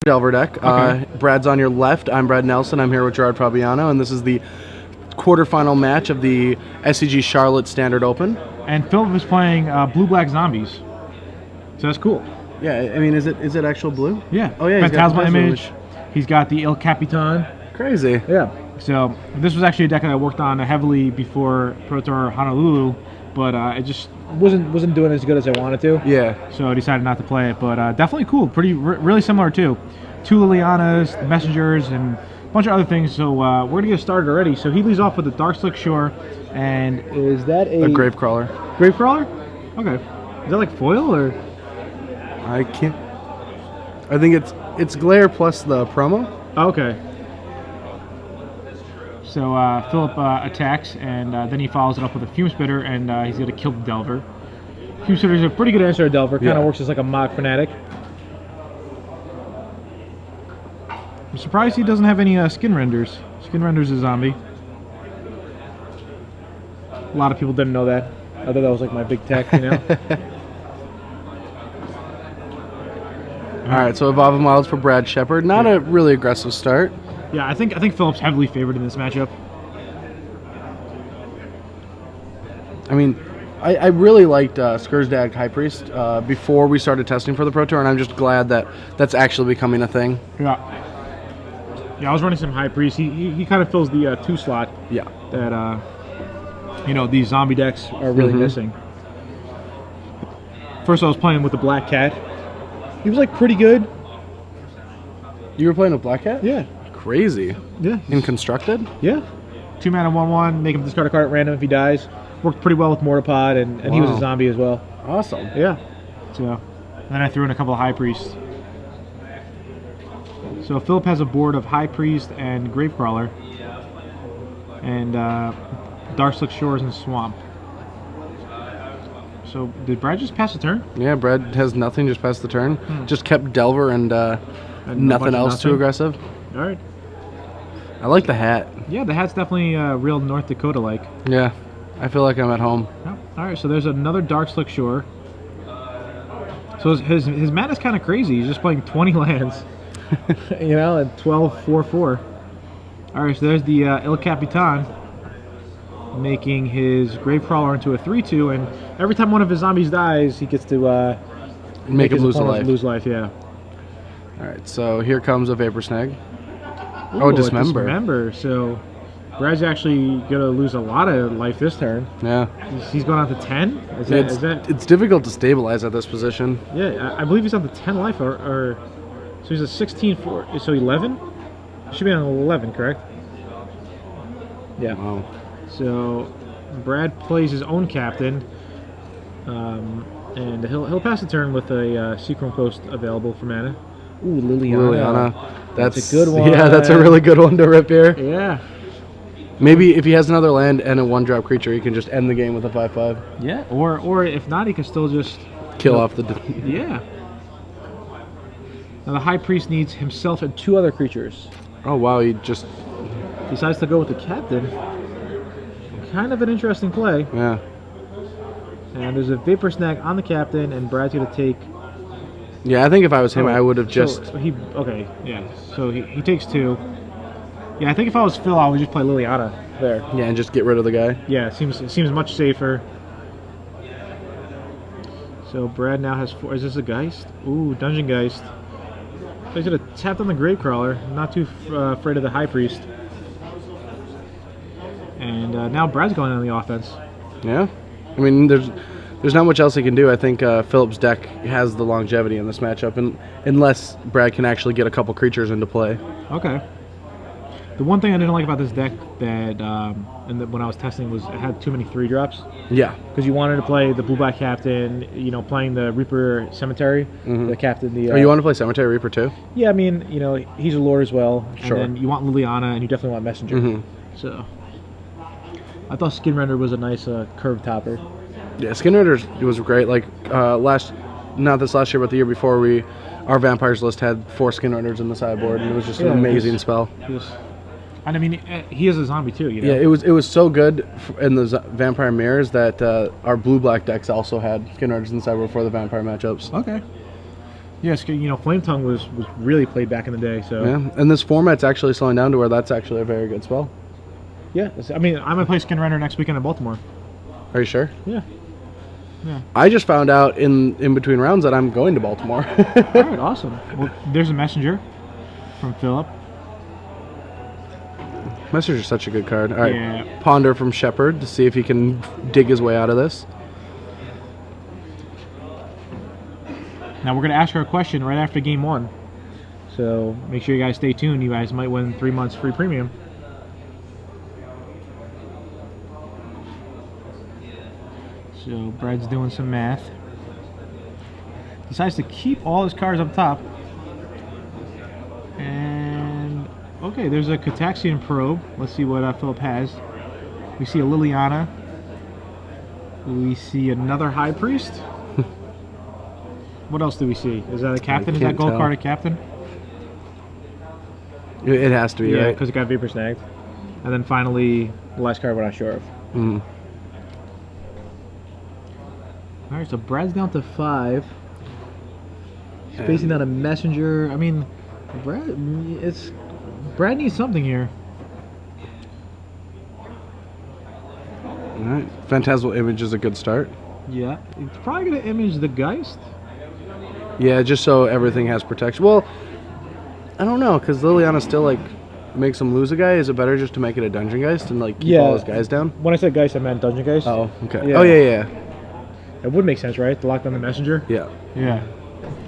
Delver deck. Brad's on your left. I'm Brad Nelson. I'm here with Gerard Fabiano, and this is the quarterfinal match of the SCG Charlotte Standard Open. And Phillip is playing blue-black zombies, so that's cool. Yeah, I mean, is it actual blue? Yeah. Oh yeah, he's got the Phantasma image. He's got the Il Capitan. Crazy. Yeah. So this was actually a deck that I worked on heavily before Pro Tour Honolulu, but it just wasn't doing as good as I wanted to. Yeah. So I decided not to play it, but definitely cool. Really similar too. 2 Lilianas, Messengers, and a bunch of other things. So we're gonna get started already. So he leads off with the Darkslick Shore, and is that a Gravecrawler? Gravecrawler? Okay. Is that like foil or? I can't. I think it's Glare plus the promo. Oh, okay. So Phillip attacks, and then he follows it up with a Fume Spitter, and he's going to kill the Delver. Fume Spitter is a pretty good answer to Delver. Kind of works as like a mock Fanatic. I'm surprised he doesn't have any Skin Renders. Skin Renders is a zombie. A lot of people didn't know that. I thought that was like my big tech, you know? Alright, so Evolving Wilds for Brad Sheppard. Not a really aggressive start. Yeah, I think Phillip's heavily favored in this matchup. I mean, I really liked Skursdag High Priest before we started testing for the Pro Tour, and I'm just glad that that's actually becoming a thing. Yeah. Yeah, I was running some High Priest. He kind of fills the 2 slot. Yeah. That you know, these zombie decks are really missing. First, I was playing with the Black Cat. He was like pretty good. You were playing with Black Cat? Yeah. Crazy. Yeah. In Constructed? Yeah. 2 mana 1/1. Make him discard a card at random if he dies. Worked pretty well with Mortapod, and he was a zombie as well. Awesome. Yeah. So, and then I threw in a couple of High Priests. So Phillip has a board of High Priest and Gravecrawler, and Darkslick Shores and Swamp. So did Brad just pass the turn? Yeah, Brad has nothing, just passed the turn. Just kept Delver and nothing else too aggressive. All right. I like the hat. Yeah, the hat's definitely real North Dakota-like. Yeah, I feel like I'm at home. Oh, all right, so there's another Darkslick Shore. So his mana's kind of crazy. He's just playing 20 lands, you know, at 12/4/4. All right, so there's the Il Capitan, making his Gravecrawler into a 3/2, and every time one of his zombies dies, he gets to make him lose a life. Lose life, yeah. All right, so here comes a Vapor Snag. Ooh, oh, Dismember. Dismember. So Brad's actually gonna lose a lot of life this turn. Yeah. He's going on to 10. It's difficult to stabilize at this position. Yeah, I believe he's on to 10 life, or so he's a 16 for so 11. He should be on 11, correct? Yeah. Wow. So Brad plays his own captain, and he'll pass the turn with a Seachrome Coast available for mana. Ooh, Liliana. That's a good one. Yeah, that's a really good one to rip here. Yeah. Maybe if he has another land and a 1-drop creature, he can just end the game with a 5/5. Yeah. Or if not, he can still just kill off the. Yeah. Now the High Priest needs himself and 2 other creatures. Oh wow, he just decides to go with the captain. Kind of an interesting play. Yeah. And there's a Vapor Snag on the captain, and Brad's going to take. Yeah, I think if I was him, I would have just. So okay, yeah. So he takes 2. Yeah, I think if I was Phil, I would just play Liliana there. Yeah, and just get rid of the guy. Yeah, it seems much safer. So Brad now has 4. Is this a Geist? Ooh, Dungeon Geist. So he's going to tap on the Gravecrawler. Not too afraid of the High Priest. And now Brad's going on the offense. Yeah, I mean, there's not much else he can do. I think Phillip's deck has the longevity in this matchup, and unless Brad can actually get a couple creatures into play. Okay. The one thing I didn't like about this deck that, when I was testing, was it had too many 3-drops. Yeah. Because you wanted to play the Blue-Black Captain, you know, playing the Reaper Cemetery, the captain. Oh, you want to play Cemetery Reaper too? Yeah, I mean, you know, he's a lord as well. Sure. And then you want Liliana, and you definitely want Messenger. So I thought Skin Render was a nice curve topper. Yeah, Skin Render was great. Like not this last year, but the year before, our Vampires list had 4 Skin Renders in the sideboard, and it was just an amazing spell. And I mean, he is a zombie too, you know? Yeah, it was so good in the Vampire Mirrors that our blue-black decks also had Skin Renders in the sideboard for the Vampire matchups. Okay. Yes, you know, Flame Tongue was really played back in the day. So Yeah, and this format's actually slowing down to where that's actually a very good spell. yeah. I mean, I'm gonna play Skin Render next weekend in Baltimore. Are you sure? Yeah. I just found out in between rounds that I'm going to Baltimore. All right, awesome. Well, there's a messenger from Phillip. Messenger's such a good card. All right, Yeah. Ponder from Sheppard to see if he can dig his way out of this. Now we're gonna ask her a question right after game 1. So make sure you guys stay tuned. You guys might win 3 months free premium. So Brad's doing some math. Decides to keep all his cards up top. And okay, there's a Cataxian Probe. Let's see what Phillip has. We see a Liliana. We see another High Priest. What else do we see? Is that a captain? Is that can't gold tell. card a captain? It has to be, Yeah, right? because it got Vapor Snagged. And then finally, the last card we're not sure of. Mm. All right, so Brad's down to 5. He's facing down a messenger. I mean, Brad needs something here. All right, Phantasmal Image is a good start. Yeah, he's probably gonna image the Geist. Yeah, just so everything has protection. Well, I don't know, because Liliana still, like, makes him lose a guy. Is it better just to make it a Dungeon Geist and, like, keep all his guys down? When I said Geist, I meant Dungeon Geist. Oh, okay. Yeah. Oh, yeah. It would make sense, right? To lock down the messenger. Yeah. Yeah.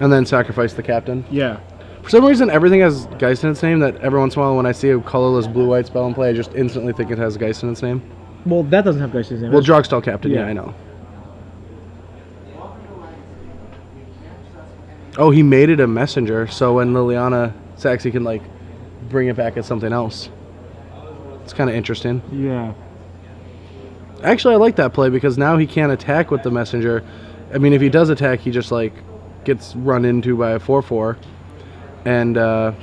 And then sacrifice the captain. Yeah. For some reason, everything has Geist in its name, that every once in a while when I see a colorless blue-white spell in play, I just instantly think it has Geist in its name. Well, that doesn't have Geist in his name. Well, Drogstall Captain, yeah, Yeah. I know. Oh, he made it a messenger, so when Liliana sacks, he can, like, bring it back as something else. It's kind of interesting. Yeah. Actually, I like that play because now he can't attack with the messenger. I mean, if he does attack, he just, like, gets run into by a 4/4. And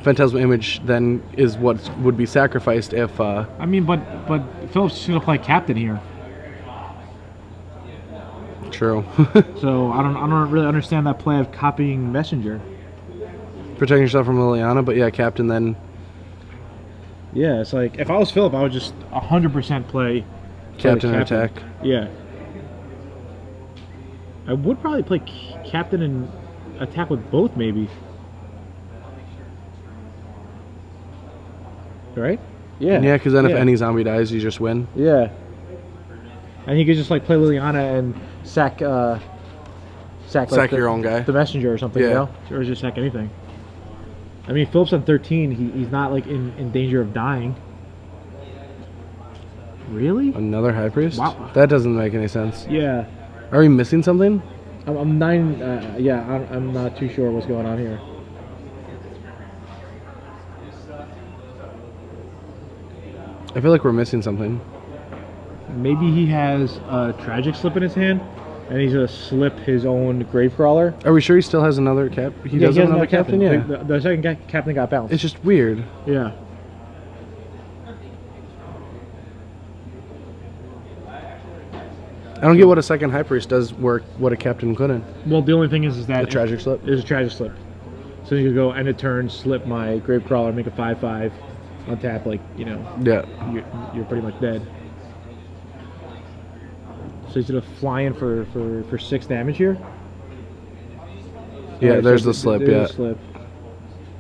Phantasmal Image then is what would be sacrificed if... I mean, but Phillip's just gonna play captain here. True. So I don't really understand that play of copying messenger. Protecting yourself from Liliana, but yeah, captain then... Yeah, it's like if I was Phillip, I would just 100% play Captain and attack. Yeah. I would probably play captain and attack with both, maybe. Right? Yeah. Yeah, because then if any zombie dies, you just win. Yeah. And he could just like play Liliana and sack Sack your own guy. the messenger or something, you Yeah. know? Or just sack anything. I mean, Phillip's on 13. He's not like in danger of dying. Really? Another High Priest? Wow. That doesn't make any sense. Yeah. Are we missing something? I'm 9. Yeah, I'm not too sure what's going on here. I feel like we're missing something. Maybe he has a tragic slip in his hand, and he's gonna slip his own Gravecrawler. Are we sure he still has another cap? He does have another captain? Yeah. The second captain got bounced. It's just weird. Yeah. I don't get what a second High Priest does work what a captain couldn't. Well, the only thing is that The tragic slip? There's a tragic slip. So you could go end of turn, slip my Gravecrawler, make a 5/5, untap, like, you know, Yeah. you're pretty much dead. So he's gonna fly in for 6 damage here. Yeah, Alright, there's so the slip, there's yeah. a slip.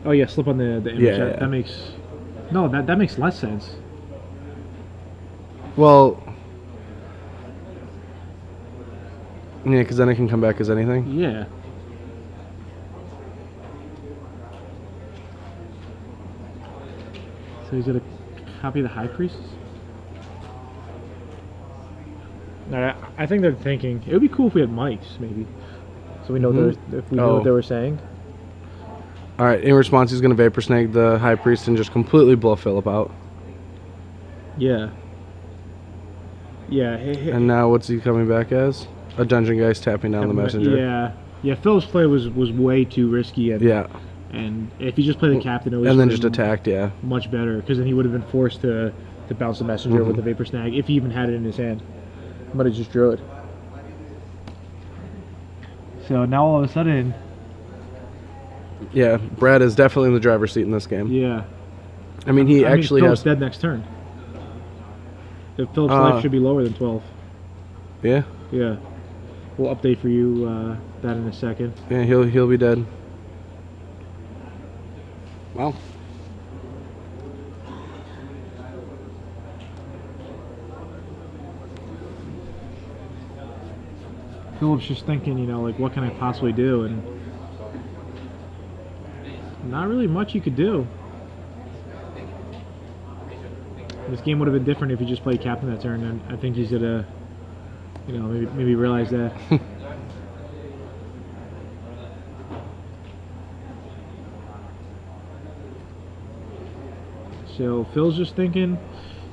Oh yeah, slip on the image. Yeah, that, yeah. that makes no, that makes less sense. Well, yeah, because then it can come back as anything. Yeah. So he's gonna copy the High Priest. No, I think they're thinking it would be cool if we had mics, maybe, so we know if we know what they were saying. All right, in response, he's going to Vapor Snake the High Priest and just completely blow Phillip out. Yeah. Yeah. And now what's he coming back as? A Dungeon Geist tapping down the messenger. Yeah. Yeah. Phil's play was way too risky, and Yeah. and if he just played the captain, it was And then just attacked, yeah. much better, because then he would have been forced to bounce the messenger with the Vapor Snag if he even had it in his hand. But he just drew it. So now all of a sudden, Yeah, Brad is definitely in the driver's seat in this game. Yeah. I mean, he actually Philip's has. dead next turn. If Philip's life should be lower than 12. Yeah. Yeah. We'll update for you that in a second. Yeah, he'll be dead. Wow. Philip's just thinking, you know, like, what can I possibly do? And not really much you could do. This game would have been different if he just played captain that turn, and I think he's gonna, you know, maybe realize that. So Phil's just thinking,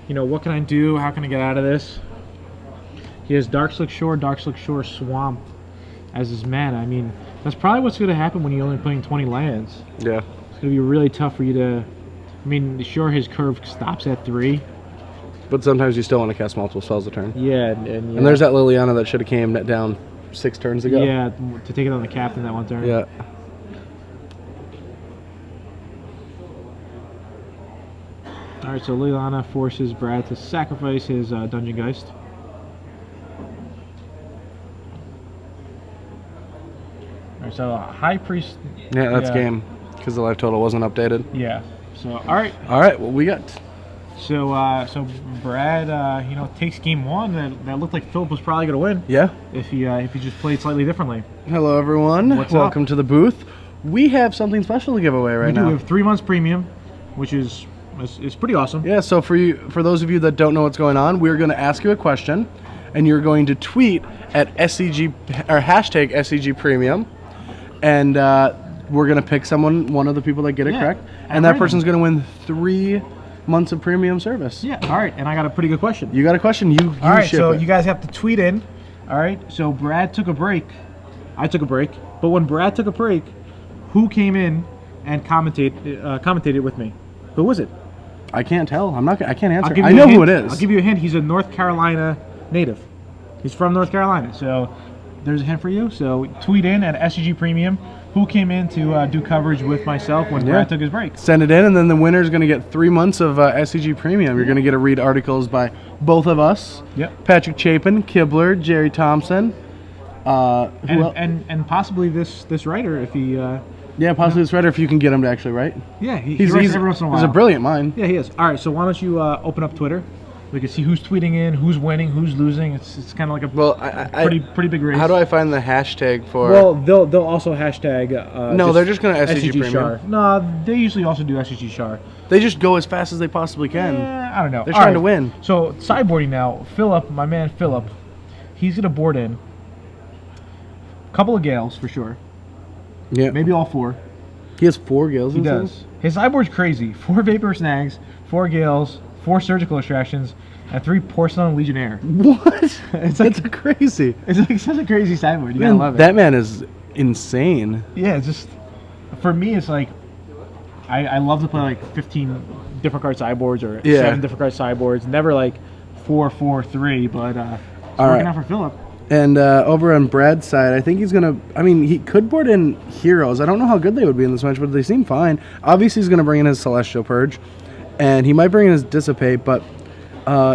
you know, what can I do? How can I get out of this? He has Dark Slick Shore, Swamp as his mana. I mean, that's probably what's going to happen when you're only playing 20 lands. Yeah. It's going to be really tough for you to... I mean, sure, his curve stops at 3. But sometimes you still want to cast multiple spells a turn. Yeah, and there's that Liliana that should have came down 6 turns ago. Yeah, to take it on the captain that one turn. Yeah. Alright, so Liliana forces Brad to sacrifice his Dungeon Geist. Alright, so High Priest... Yeah, that's game. Because the life total wasn't updated. Yeah. So, alright. Alright, what we got? So, so Brad, you know, takes game 1. That looked like Phillip was probably going to win. Yeah. If he just played slightly differently. Hello, everyone. Welcome to the booth. We have something special to give away right now. We have 3 months premium, which is pretty awesome. Yeah. So for those of you that don't know what's going on, we're going to ask you a question, and you're going to tweet at SCG or hashtag SCG Premium, and we're going to pick one of the people that get it correct, and that person's going to win 3 months of premium service. Yeah. All right. And I got a pretty good question. You got a question? You all right. ship So it. you guys have to tweet in. All right. So Brad took a break. I took a break. But when Brad took a break, who came in and commentated with me? Who was it? I can't tell. I can't answer. I know who it is. I'll give you a hint. He's a North Carolina native. He's from North Carolina. So there's a hint for you. So tweet in at SCG Premium. Who came in to do coverage with myself when Brad took his break? Send it in, and then the winner's going to get 3 months of SCG Premium. You're going to get to read articles by both of us. Yep. Patrick Chapin, Kibler, Jerry Thompson. And possibly this writer, if he... yeah, possibly this writer, if you can get him to actually write. Yeah, he writes every once in a while. He's a brilliant mind. Yeah, he is. All right, so why don't you open up Twitter? We can see who's tweeting in, who's winning, who's losing. It's kind of like a pretty big race. How do I find the hashtag for? Well, they'll also hashtag. No, they're just going to SCG SCGCHAR. Premium. No, they usually also do SCGCHAR. They just go as fast as they possibly can. I don't know. They're trying to win. So sideboarding now, Phillip, my man Phillip, he's gonna board in a couple of Gales for sure. Yeah, maybe all 4. He has 4 Gales. He does. His sideboard's crazy. 4 Vapor Snags, 4 Gales, 4 Surgical Extractions, and 3 Porcelain Legionnaire. What? That's crazy. It's like such a crazy sideboard. You gotta love it. That man is insane. Yeah, it's just for me. It's like I love to play like 15 different card sideboards or 7 different card sideboards. Never like 4, 4, 3. But it's working out for Phillip. And over on Brad's side, I think he's going to... I mean, he could board in Heroes. I don't know how good they would be in this match, but they seem fine. Obviously, he's going to bring in his Celestial Purge. And he might bring in his Dissipate, but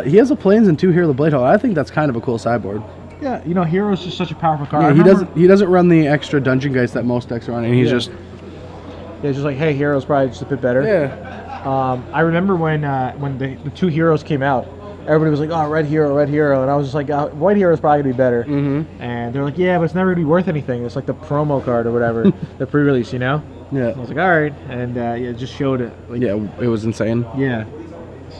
he has a Plains and 2 Hero the Blade Hole. I think that's kind of a cool sideboard. Yeah, you know, Hero's just such a powerful card. Yeah, he doesn't run the extra Dungeon Geist that most decks are on, and he's just... Yeah, just like, hey, Hero's probably just a bit better. Yeah. I remember when the 2 Heroes came out, everybody was like, oh, red hero, and I was just like, white hero is probably going to be better. Mm-hmm. And they're like, yeah, but it's never going to be worth anything. It's like the promo card or whatever, the pre-release, you know? Yeah. And I was like, all right. And it just showed it. Like, yeah, it was insane. Yeah.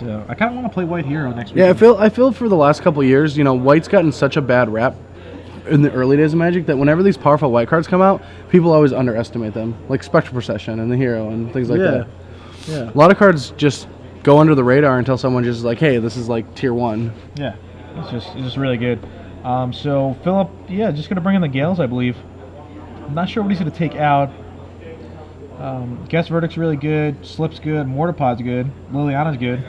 So I kind of want to play white hero next week. Yeah, I feel for the last couple of years, you know, white's gotten such a bad rap in the early days of Magic that whenever these powerful white cards come out, people always underestimate them, like Spectral Procession and the Hero and things like that. Yeah. A lot of cards just go under the radar until someone just is like, hey, this is like tier 1. Yeah, it's just really good. So Phillip, just gonna bring in the Gales, I believe. I'm not sure what he's gonna take out. Guess Verdict's really good. Slip's good. Mortarpod's good. Liliana's good.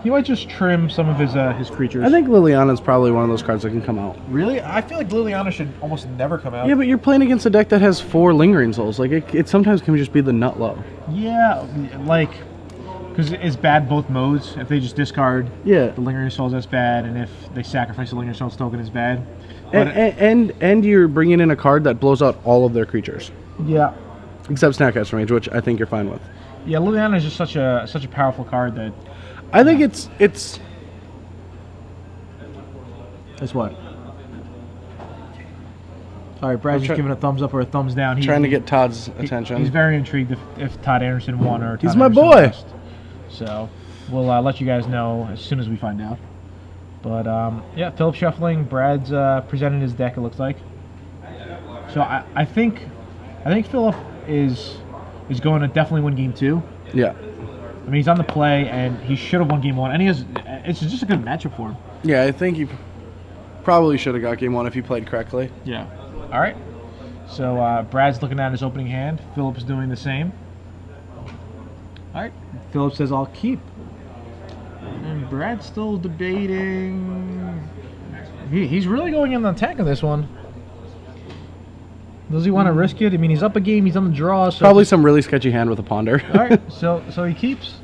He might just trim some of his creatures. I think Liliana's probably one of those cards that can come out. Really? I feel like Liliana should almost never come out. Yeah, but you're playing against a deck that has 4 Lingering Souls. Like, it sometimes can just be the nut low. Yeah, like, because it's bad both modes. If they just discard the Lingering Souls, that's bad, and if they sacrifice the Lingering Souls token, it's bad. And you're bringing in a card that blows out all of their creatures. Yeah. Except Snapcaster Mage, which I think you're fine with. Yeah, Liliana is just such a powerful card that... I think it's... It's what? All right, Brad's just giving a thumbs up or a thumbs down. Trying to get Todd's attention. He's very intrigued if Todd Anderson won or Todd He's my Anderson boy! lost. So we'll let you guys know as soon as we find out. But yeah, Phillip shuffling. Brad's presented his deck. It looks like. So I think Phillip is going to definitely win game 2. Yeah. I mean, he's on the play and he should have won game 1, and it's just a good matchup for him. Yeah, I think he probably should have got game 1 if he played correctly. Yeah. All right. So Brad's looking at his opening hand. Phillip's doing the same. All right. Phillip says, "I'll keep." And Brad's still debating. He's really going in the attack of this one. Does he want to risk it? I mean, he's up a game. He's on the draw. So probably some really sketchy hand with a Ponder. All right. So he keeps.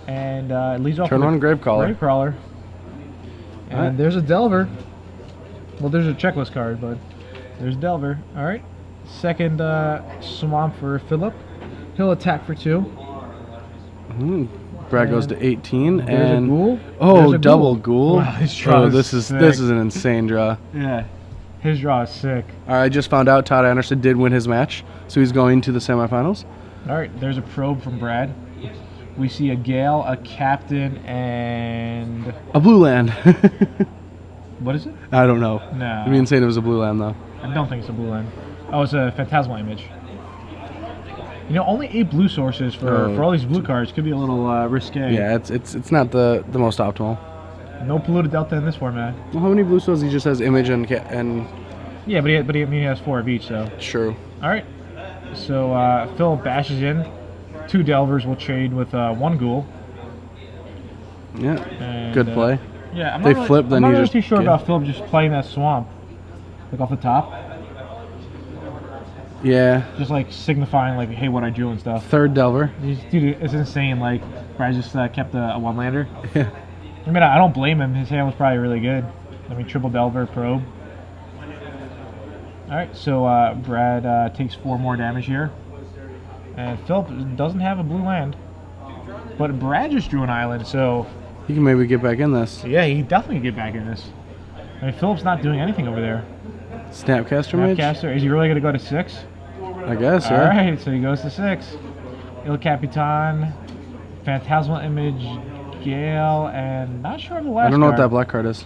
And leads off Turn with one Gravecrawler. Gravecrawler. And there's a Delver. Well, there's a checklist card, but there's Delver. All right. Second Swamp for Phillip. He'll attack for 2. Brad goes to 18, and a ghoul. Oh, double ghoul. Wow, his draw this is an insane draw. Yeah, his draw is sick. All right, I just found out Todd Anderson did win his match, so he's going to the semifinals. All right, there's a probe from Brad. We see a Gale, a Captain, and a blue land. What is it? I don't know. No, It'd be insane if it was a blue land though. I don't think it's a blue land. Oh, it's a Phantasmal Image. You know, only 8 blue sources for all these blue cards could be a little risque. Yeah, it's not the most optimal. No polluted delta in this format. Well, how many blue souls? He just has image and yeah, but he has 4 of each, so true. All right, so Phil bashes in. 2 Delvers will trade with 1 Ghoul. Yeah, and, good play. Yeah, they flip. Then I'm you not just too sure about Phillip just playing that swamp, like off the top. Yeah. Just like signifying like, hey, what I drew and stuff. Third Delver. Dude, it's insane. Like, Brad just kept a 1-lander. Yeah. I mean, I don't blame him. His hand was probably really good. I mean, triple Delver, probe. All right, so Brad takes 4 more damage here. And Phillip doesn't have a blue land. But Brad just drew an island, so... He can maybe get back in this. Yeah, he definitely can get back in this. I mean, Phillip's not doing anything over there. Snapcaster Mage? Snapcaster. Is he really going to go to 6? I guess, yeah. All right, so he goes to 6. Il Capitan, Phantasmal Image, Gale, and not sure of the last I don't know card. what that black card is.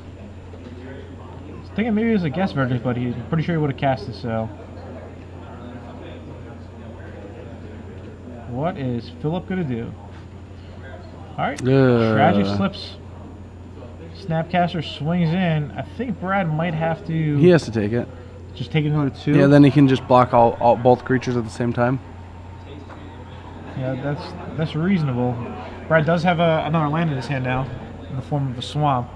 I was thinking maybe it was a guest verdict, but he's pretty sure he would have cast it, so... What is Phillip going to do? Alright, Tragic slips. Snapcaster swings in. I think Brad might have to... He has to take it. Just take it and go to 2? Yeah, then he can just block all both creatures at the same time. Yeah, that's reasonable. Brad does have another land in his hand now, in the form of a swamp.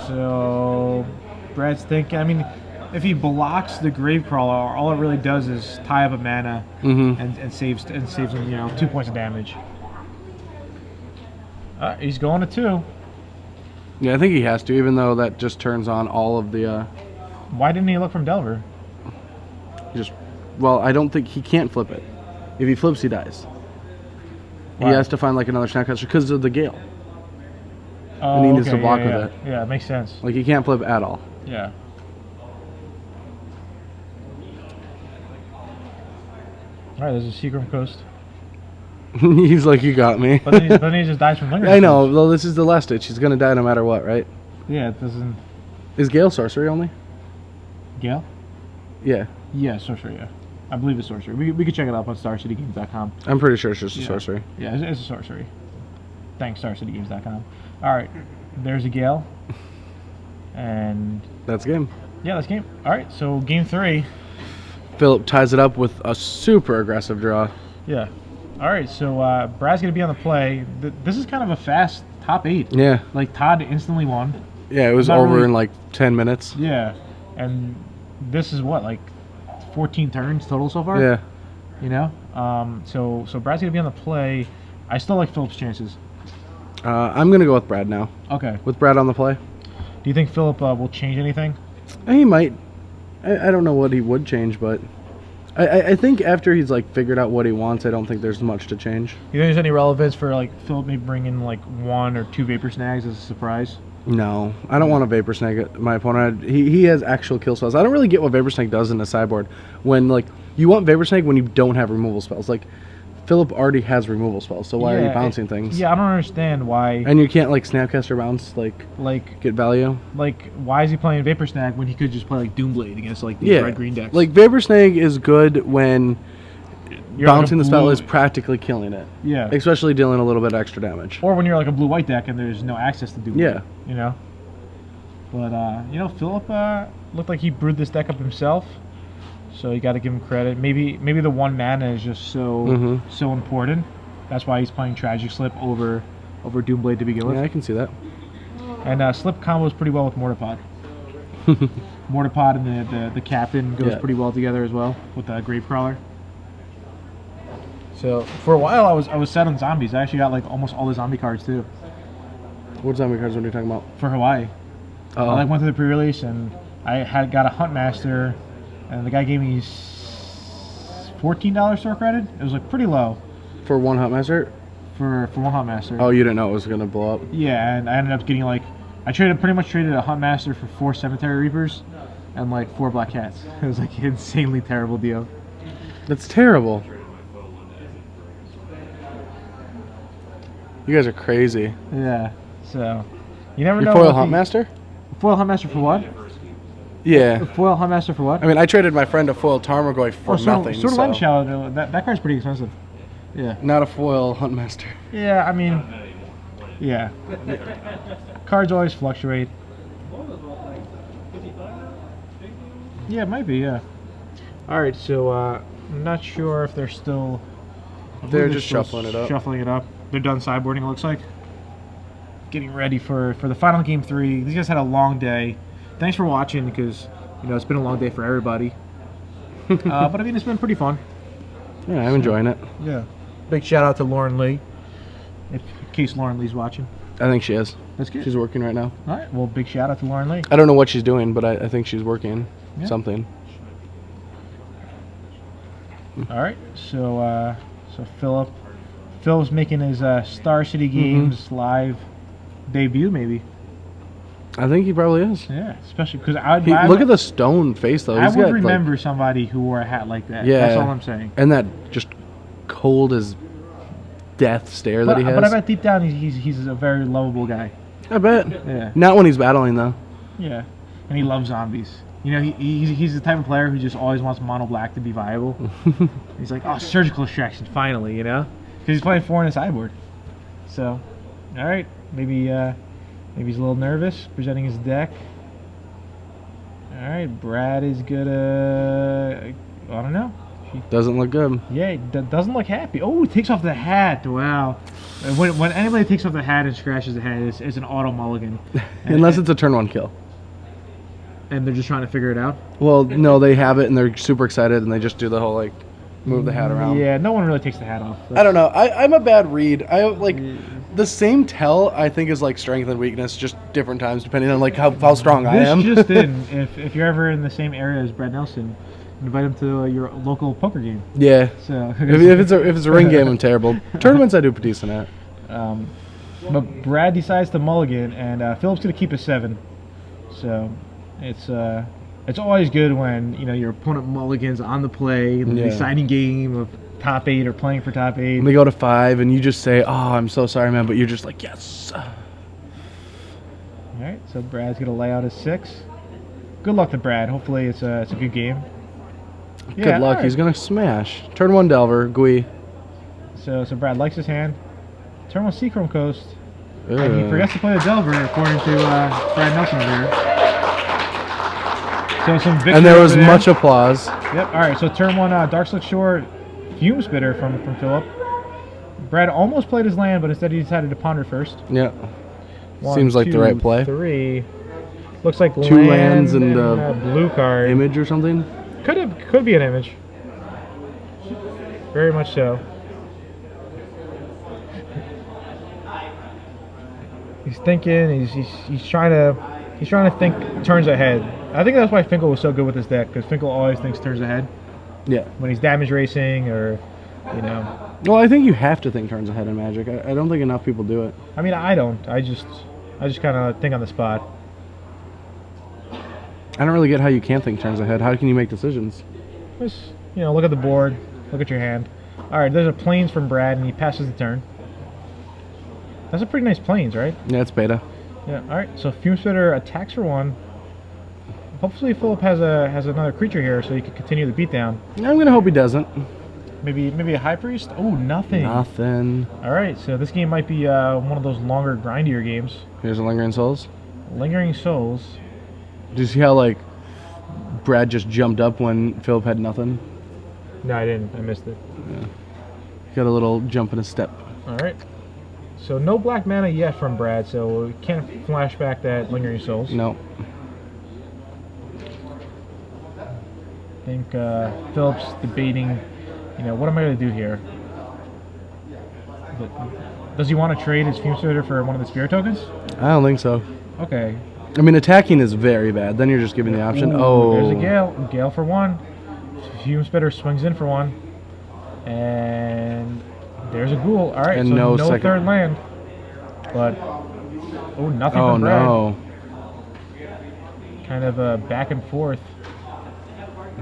So, Brad's thinking, I mean, if he blocks the Gravecrawler, all it really does is tie up a mana and saves him, 2 points of damage. He's going to 2. Yeah, I think he has to, even though that just turns on all of the... Why didn't he look from Delver? Well, I don't think he can't flip it. If he flips, he dies. Why? He has to find like another Snapcaster because of the Gale. Oh, and he needs to block with it. Yeah, it makes sense. Like, he can't flip at all. Yeah. Alright, there's a Seagram Coast. He's like, you got me. But then he just dies from Lingering. I know. Well, this is the last ditch. He's going to die no matter what, right? Yeah, it doesn't... Is Gale sorcery only? Gale? Yeah. Yeah, sorcery, yeah. I believe it's sorcery. We could check it up on StarCityGames.com. I'm pretty sure it's just a sorcery. Yeah, it's a sorcery. Thanks, StarCityGames.com. Alright, there's a Gale. And... That's game. Yeah, that's game. Alright, so game 3. Phillip ties it up with a super aggressive draw. Yeah. All right, so Brad's going to be on the play. This is kind of a fast top 8. Yeah. Like, Todd instantly won. Yeah, it was Not over really- in like 10 minutes. Yeah. And this is what, like 14 turns total so far? Yeah. You know? So Brad's going to be on the play. I still like Phillip's chances. I'm going to go with Brad now. Okay. With Brad on the play. Do you think Phillip will change anything? He might. I don't know what he would change, but I think after he's like figured out what he wants, I don't think there's much to change. You think there's any relevance for like Phillip maybe bringing like 1 or 2 vapor snags as a surprise? No, I don't want a Vapor Snake at my opponent. He has actual kill spells. I don't really get what Vapor Snake does in a sideboard. When like you want Vapor Snake when you don't have removal spells. Like Phillip already has removal spells, so why are you bouncing things? Yeah, I don't understand why. And you can't like Snapcaster bounce Like get value. why is he playing Vapor Snag when he could just play like Doomblade against like these red green decks? Like Vapor Snake is good when You're like bouncing a the spell blue- is practically killing it. Yeah. Especially dealing a little bit extra damage. Or when you're like a blue-white deck and there's no access to Doomblade. Yeah. You know. But you know, Phillip looked like he brewed this deck up himself. So you got to give him credit. Maybe the 1 mana is just so so important. That's why he's playing Tragic Slip over Doomblade to begin with. Yeah, I can see that. And Slip combos pretty well with Mortarpod. Mortarpod and the Captain goes pretty well together as well with the Gravecrawler. So for a while I was set on zombies. I actually got like almost all the zombie cards too What zombie cards are you talking about? for Hawaii. Oh, I went to the pre-release and I got a Huntmaster, and the guy gave me $14 store credit. It was like pretty low for one Huntmaster? for one Huntmaster. Oh, you didn't know it was gonna blow up. Yeah, and I ended up getting like pretty much traded a Huntmaster for 4 Cemetery Reapers and like 4 Black Cats. It was like an insanely terrible deal. That's terrible. You guys are crazy. Yeah. So you never Your know. foil Huntmaster? Foil Huntmaster for what? Yeah. Foil Huntmaster for what? I mean, I traded my friend a foil Tarmogoyf for nothing. Sort of so. Land Shadow. That card's pretty expensive. Yeah. Not a foil Huntmaster. Yeah, I mean, yeah. Cards always fluctuate. Yeah, it might be, yeah. Alright, so I'm not sure if they're still... They're just shuffling it up. Shuffling it up. They're done sideboarding, it looks like. Getting ready for the final game 3. These guys had a long day. Thanks for watching, because, you know, it's been a long day for everybody. But, I mean, it's been pretty fun. Yeah, I'm enjoying it. Yeah. Big shout out to Lauren Lee, in case Lauren Lee's watching. I think she is. That's good. She's working right now. All right. Well, big shout out to Lauren Lee. I don't know what she's doing, but I think she's working something. All right. So Phil's making his Star City Games live debut, maybe. I think he probably is. Yeah, especially because Look at the stone face, though. I He's would got, remember somebody who wore a hat like that. Yeah. That's all I'm saying. And that just cold as death stare that he has. But I bet deep down he's a very lovable guy. I bet. Yeah. Not when he's battling, though. Yeah. And he loves zombies. You know, he's the type of player who just always wants mono black to be viable. He's like, oh, surgical extraction, finally, you know? Because he's playing 4 in a sideboard. So, all right, maybe he's a little nervous presenting his deck. All right, Brad is gonna, I don't know. Doesn't look good. Yeah, he doesn't look happy. Oh, he takes off the hat. Wow. When anybody takes off the hat and scratches the hat, it's an auto mulligan. Unless it's a turn 1 kill. And they're just trying to figure it out? Well, no, they have it and they're super excited and they just do the whole, like, move the hat around. Yeah, no one really takes the hat off. I don't know. I'm a bad read. I like the same tell. I think is like strength and weakness, just different times depending on like how strong I am. This just in. If you're ever in the same area as Brad Nelson, invite him to your local poker game. Yeah. So if it's a ring game, I'm terrible. Tournaments I do pretty decent at. But Brad decides to mulligan, and Philip's gonna keep a 7. So it's always good when your opponent mulligans on the play in the exciting game of top 8 or playing for top 8. And they go to 5, and you just say, "Oh, I'm so sorry, man," but you're just like, "Yes." All right, so Brad's gonna lay out his 6. Good luck to Brad. Hopefully it's a good game. Good luck. Right. He's gonna smash. Turn 1 Delver, Gui. So Brad likes his hand. Turn 1 Seachrome Coast. And he forgets to play the Delver, according to Brad Nelson over here. So some victory. And there was over much applause. Yep. All right. So turn 1 Dark Slick Shore Fume Spitter from Phillip. Brad almost played his land, but instead he decided to ponder first. Yeah. 1, Seems like the 2, right play. 3. Looks like 2 lands and a blue card. Image or something. Could be an image. Very much so. He's thinking. He's trying to think turns ahead. I think that's why Finkel was so good with this deck, because Finkel always thinks turns ahead. Yeah. When he's damage racing or, you know. Well, I think you have to think turns ahead in Magic. I don't think enough people do it. I mean, I don't. I just kind of think on the spot. I don't really get how you can't think turns ahead. How can you make decisions? Just, look at the board, look at your hand. All right, there's a plains from Brad, and he passes the turn. That's a pretty nice plains, right? Yeah, it's beta. Yeah. All right. So Fume Spitter attacks for 1. Hopefully Phillip has another creature here, so he can continue the beatdown. I'm gonna hope he doesn't. Maybe a High Priest. Oh, nothing. Nothing. All right. So this game might be one of those longer, grindier games. Here's a Lingering Souls. Lingering Souls. Do you see how Brad just jumped up when Phillip had nothing? No, I didn't. I missed it. Yeah. He got a little jump in his step. All right. So no black mana yet from Brad, so we can't flash back that Lingering Souls. No. I think Phillip's debating, what am I going to do here? Does he want to trade his Fume Spitter for one of the Spirit tokens? I don't think so. Okay. I mean, attacking is very bad. Then you're just giving the option. Ooh, there's a Gale. Gale for 1. Fume Spitter swings in for 1. And there's a Ghoul. All right, and so no second. third land. But, nothing Oh, from Brad. no. Kind of a back and forth.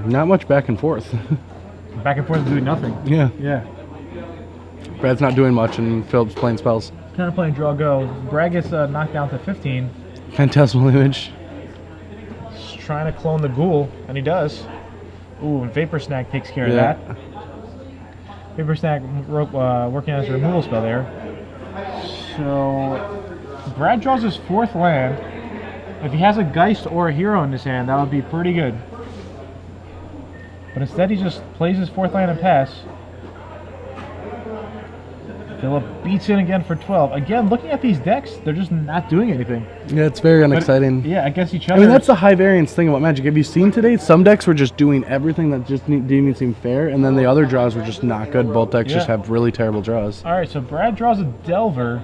Not much back and forth. Back and forth doing nothing. Yeah. Yeah. Brad's not doing much, and Phillip's playing spells. Kind of playing draw go. Brad gets knocked down to 15. Phantasmal Image. He's trying to clone the Ghoul, and he does. Ooh, and Vapor Snag takes care of that. Vapor Snag working as a removal spell there. So Brad draws his 4th land. If he has a Geist or a Hero in his hand, that would be pretty good. But instead he just plays his 4th land and pass. Phillip beats in again for 12. Again, looking at these decks, they're just not doing anything. Yeah, it's very unexciting. Yeah, against each other. I mean, that's the high variance thing about Magic. Have you seen today? Some decks were just doing everything that just didn't even seem fair, and then the other draws were just not good. Both decks just have really terrible draws. All right, so Brad draws a Delver.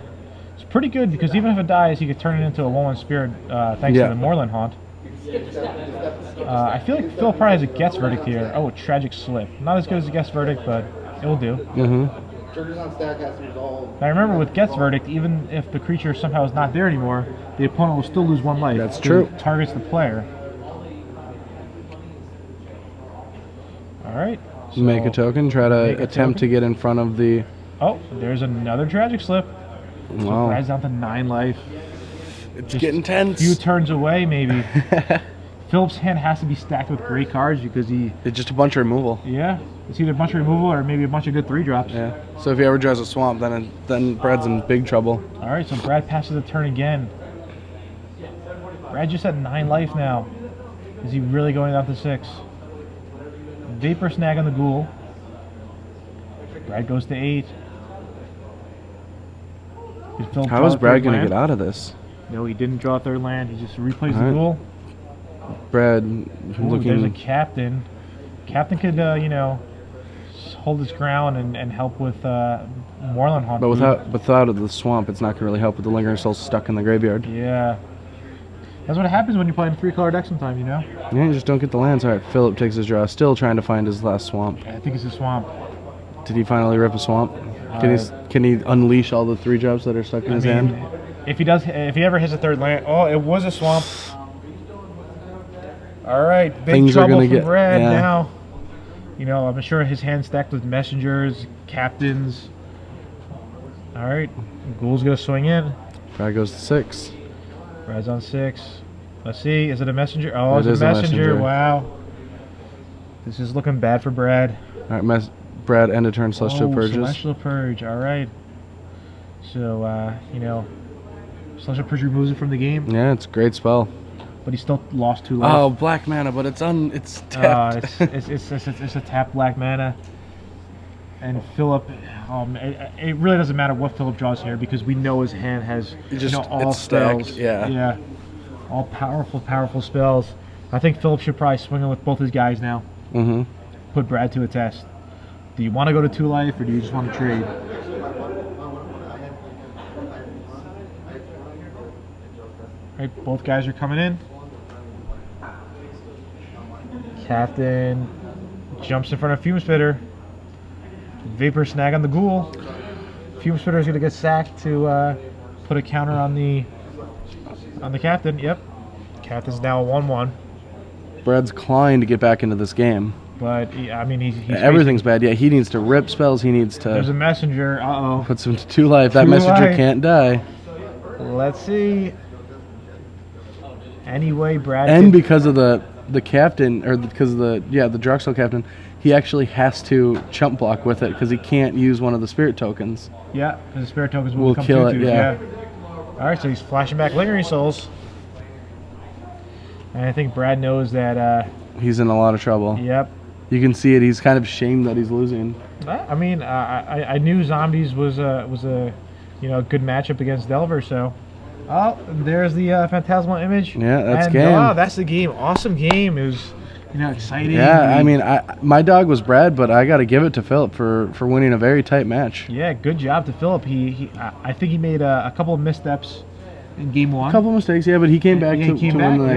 It's pretty good because even if it dies, he could turn it into a 1/1 Spirit thanks to the Moorland Haunt. I feel like Phil probably has a Gets Verdict here. Oh, a Tragic Slip. Not as good as a Gets Verdict, but it will do. Now remember, with Gets Verdict, even if the creature somehow is not there anymore, the opponent will still lose 1 life. That's true. It targets the player. All right. So Make a token. Try to attempt to get in front of the... Oh, there's another Tragic Slip. So Wow. Brad's down to 9 life. It's getting tense. Few turns away, maybe. Phillip's hand has to be stacked with great cards because It's just a bunch of removal. Yeah, it's either a bunch of removal or maybe a bunch of good 3-drops. Yeah. So if he ever draws a swamp, then Brad's in big trouble. All right, so Brad passes the turn again. Brad just at 9 life now. Is he really going down to 6? Vapor Snag on the Ghoul. Brad goes to 8. How is Brad going to get out of this? No, he didn't draw a 3rd land. He just replays the right. Ghoul. Brad Ooh, there's a Captain. Captain could, hold his ground and help with Moorland Haunt. But without the swamp, it's not going to really help with the Lingering Souls stuck in the graveyard. Yeah. That's what happens when you play in a 3-color deck sometimes, Yeah, you just don't get the lands. All right, Phillip takes his draw. Still trying to find his last swamp. I think it's a swamp. Did he finally rip a swamp? Can he unleash all the 3-drops that are stuck in his hand? If he ever hits a 3rd land, oh, it was a swamp. All right, big Things trouble are for Brad now. I'm sure his hand stacked with messengers, captains. All right, Ghoul's gonna swing in. Brad goes to 6. Brad's on 6. Let's see, is it a messenger? Oh, It it's is a a messenger. messenger. Wow. This is looking bad for Brad. All right, Brad end of turn Celestial Purges. Celestial Purge. All right. So Celestial Purge removes it from the game. Yeah, it's a great spell. But he still lost 2 life. Oh, black mana, but it's tapped. It's a tapped black mana. And Phillip, it really doesn't matter what Phillip draws here because we know his hand has all it's stacked, spells. yeah. All powerful spells. I think Phillip should probably swing in with both his guys now. Mm-hmm. Put Brad to a test. Do you want to go to 2 life or do you just want to trade? Right, both guys are coming in. Captain jumps in front of Fume Spitter. Vapor snag on the ghoul. Fume Spitter is going to get sacked to put a counter on the captain. Yep. Captain's now 1-1. Brad's clawing to get back into this game. But, I mean, he's everything's bad. Yeah, he needs to rip spells. He needs to... There's a messenger. Uh-oh. Puts him to 2 life. That 2 messenger life. can't die. Let's see. Anyway, Brad... And because of the captain, or because of the Drexel captain, he actually has to chump block with it because he can't use one of the spirit tokens. Yeah, because the spirit tokens will We'll come kill to it, yeah. All right, so he's flashing back Lingering Souls. And I think Brad knows that... he's in a lot of trouble. Yep. You can see it. He's kind of ashamed that he's losing. I mean, I knew Zombies was a good matchup against Delver, so... Oh, there's the Phantasmal Image. Yeah, that's and, game. Oh, that's the game. Awesome game. It was, exciting. Yeah, I mean, my dog was Brad, but I got to give it to Phillip for winning a very tight match. Yeah, good job to Phillip. I think he made a couple of missteps in game 1. A couple mistakes, yeah, but he came back to win the next